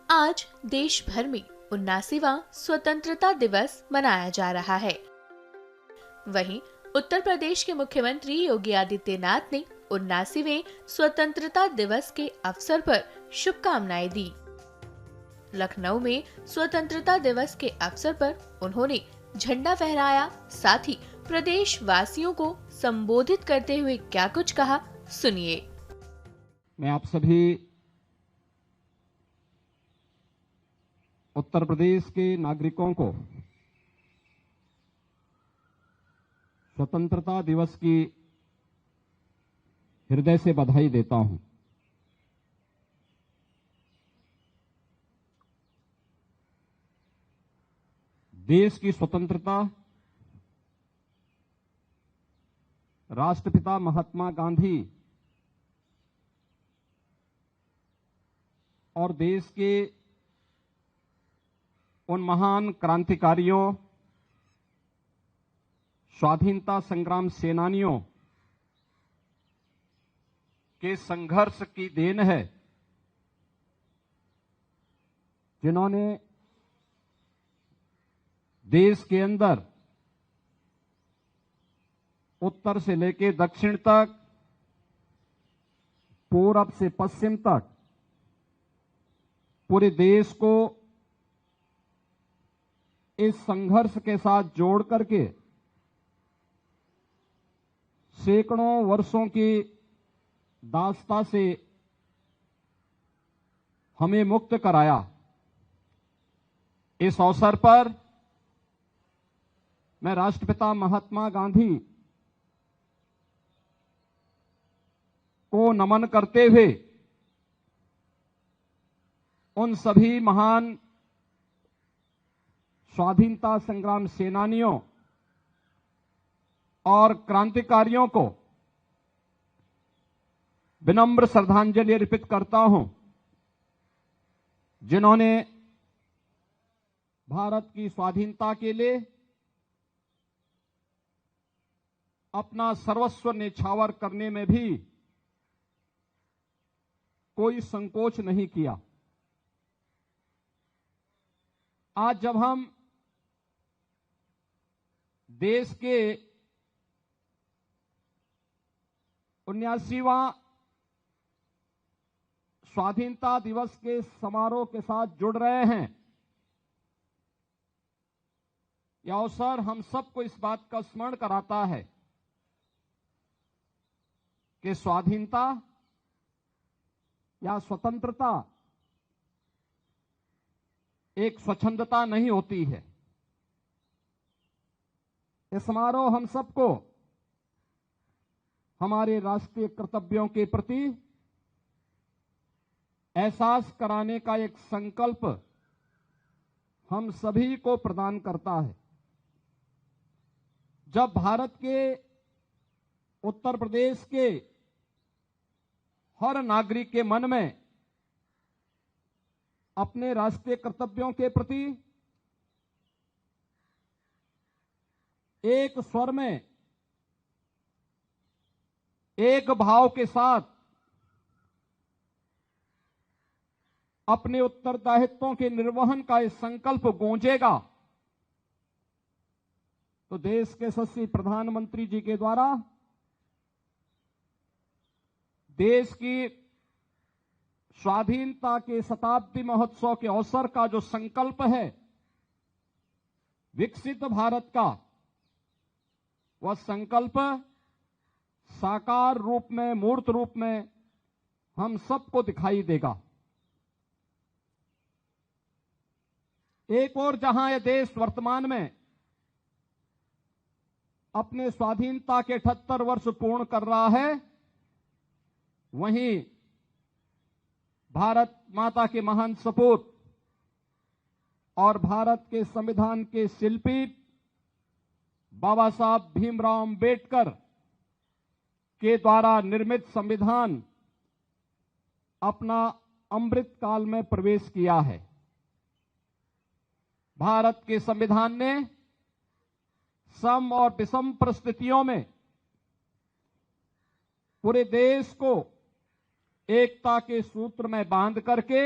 आज देश भर में 79वां स्वतंत्रता दिवस मनाया जा रहा है। वहीं उत्तर प्रदेश के मुख्यमंत्री योगी आदित्यनाथ ने 79वें स्वतंत्रता दिवस के अवसर पर शुभकामनाएं दी। लखनऊ में स्वतंत्रता दिवस के अवसर पर उन्होंने झंडा फहराया, साथ ही प्रदेश वासियों को संबोधित करते हुए क्या कुछ कहा, सुनिए। मैं आप सभी उत्तर प्रदेश के नागरिकों को स्वतंत्रता दिवस की हृदय से बधाई देता हूं। देश की स्वतंत्रता राष्ट्रपिता महात्मा गांधी और देश के उन महान क्रांतिकारियों, स्वाधीनता संग्राम सेनानियों के संघर्ष की देन है, जिन्होंने देश के अंदर उत्तर से लेकर दक्षिण तक, पूरब से पश्चिम तक पूरे देश को इस संघर्ष के साथ जोड़ करके सैकड़ों वर्षों की दास्ता से हमें मुक्त कराया। इस अवसर पर मैं राष्ट्रपिता महात्मा गांधी को नमन करते हुए उन सभी महान स्वाधीनता संग्राम सेनानियों और क्रांतिकारियों को विनम्र श्रद्धांजलि अर्पित करता हूं, जिन्होंने भारत की स्वाधीनता के लिए अपना सर्वस्व न्यौछावर करने में भी कोई संकोच नहीं किया। आज जब हम देश के 79वां स्वाधीनता दिवस के समारोह के साथ जुड़ रहे हैं, यह अवसर हम सबको इस बात का स्मरण कराता है कि स्वाधीनता या स्वतंत्रता एक स्वच्छंदता नहीं होती है। यह समारोह हम सबको हमारे राष्ट्रीय कर्तव्यों के प्रति एहसास कराने का एक संकल्प हम सभी को प्रदान करता है। जब भारत के उत्तर प्रदेश के हर नागरिक के मन में अपने राष्ट्रीय कर्तव्यों के प्रति एक स्वर में, एक भाव के साथ अपने उत्तरदायित्वों के निर्वहन का यह संकल्प गूंजेगा, तो देश के यशस्वी प्रधानमंत्री जी के द्वारा देश की स्वाधीनता के शताब्दी महोत्सव के अवसर का जो संकल्प है विकसित भारत का, वह संकल्प साकार रूप में, मूर्त रूप में हम सबको दिखाई देगा। एक और जहां यह देश वर्तमान में अपने स्वाधीनता के 78 वर्ष पूर्ण कर रहा है, वहीं भारत माता के महान सपूत और भारत के संविधान के शिल्पी बाबा साहब भीमराव अंबेडकर के द्वारा निर्मित संविधान अपना अमृत काल में प्रवेश किया है। भारत के संविधान ने सम और विषम परिस्थितियों में पूरे देश को एकता के सूत्र में बांध करके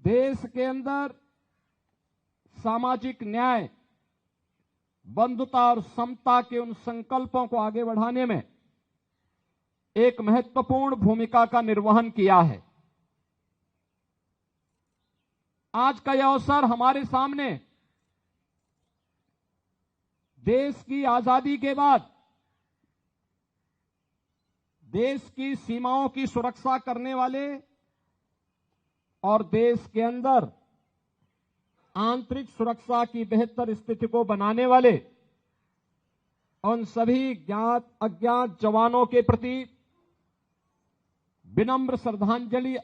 देश के अंदर सामाजिक न्याय, बंधुता और समता के उन संकल्पों को आगे बढ़ाने में एक महत्वपूर्ण भूमिका का निर्वहन किया है। आज का यह अवसर हमारे सामने देश की आजादी के बाद देश की सीमाओं की सुरक्षा करने वाले और देश के अंदर आंतरिक सुरक्षा की बेहतर स्थिति को बनाने वाले उन सभी ज्ञात अज्ञात जवानों के प्रति विनम्र श्रद्धांजलि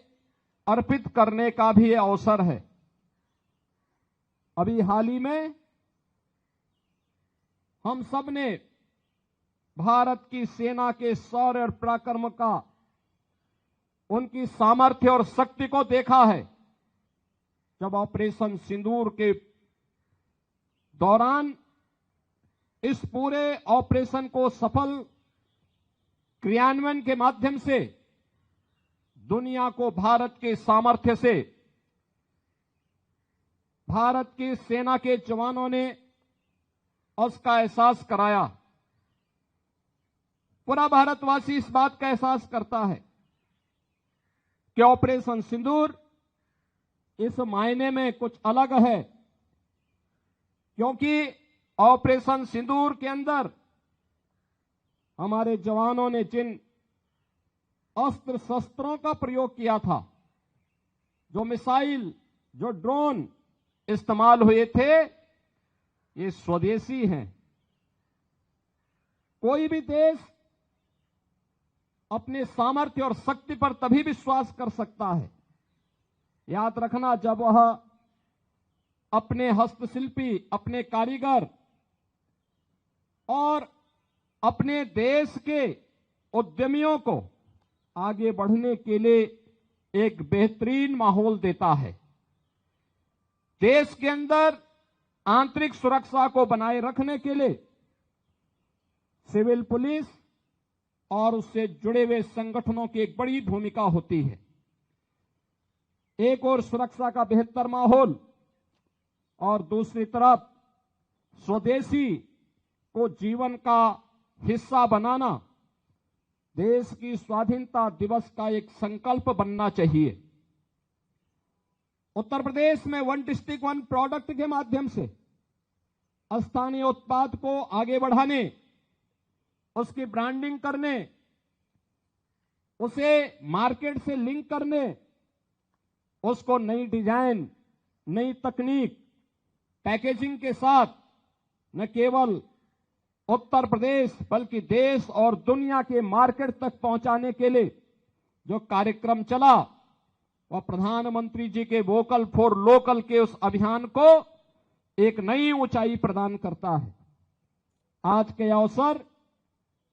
अर्पित करने का भी यह अवसर है। अभी हाल ही में हम सब ने भारत की सेना के शौर्य और पराक्रम का, उनकी सामर्थ्य और शक्ति को देखा है जब ऑपरेशन सिंदूर के दौरान इस पूरे ऑपरेशन को सफल क्रियान्वयन के माध्यम से दुनिया को भारत के सामर्थ्य से भारत की सेना के जवानों ने उसका एहसास कराया। पूरा भारतवासी इस बात का एहसास करता है कि ऑपरेशन सिंदूर इस मायने में कुछ अलग है क्योंकि ऑपरेशन सिंदूर के अंदर हमारे जवानों ने जिन अस्त्र शस्त्रों का प्रयोग किया था, जो मिसाइल, जो ड्रोन इस्तेमाल हुए थे, ये स्वदेशी हैं। कोई भी देश अपने सामर्थ्य और शक्ति पर तभी विश्वास कर सकता है, याद रखना, जब वह अपने हस्तशिल्पी, अपने कारीगर और अपने देश के उद्यमियों को आगे बढ़ने के लिए एक बेहतरीन माहौल देता है। देश के अंदर आंतरिक सुरक्षा को बनाए रखने के लिए सिविल पुलिस और उससे जुड़े हुए संगठनों की एक बड़ी भूमिका होती है। एक और सुरक्षा का बेहतर माहौल और दूसरी तरफ स्वदेशी को जीवन का हिस्सा बनाना देश की स्वाधीनता दिवस का एक संकल्प बनना चाहिए। उत्तर प्रदेश में वन डिस्ट्रिक्ट वन प्रोडक्ट के माध्यम से स्थानीय उत्पाद को आगे बढ़ाने, उसकी ब्रांडिंग करने, उसे मार्केट से लिंक करने, उसको नई डिजाइन, नई तकनीक, पैकेजिंग के साथ न केवल उत्तर प्रदेश बल्कि देश और दुनिया के मार्केट तक पहुंचाने के लिए जो कार्यक्रम चला, वह प्रधानमंत्री जी के वोकल फॉर लोकल के उस अभियान को एक नई ऊंचाई प्रदान करता है। आज के अवसर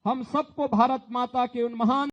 हम सबको भारत माता के उन महान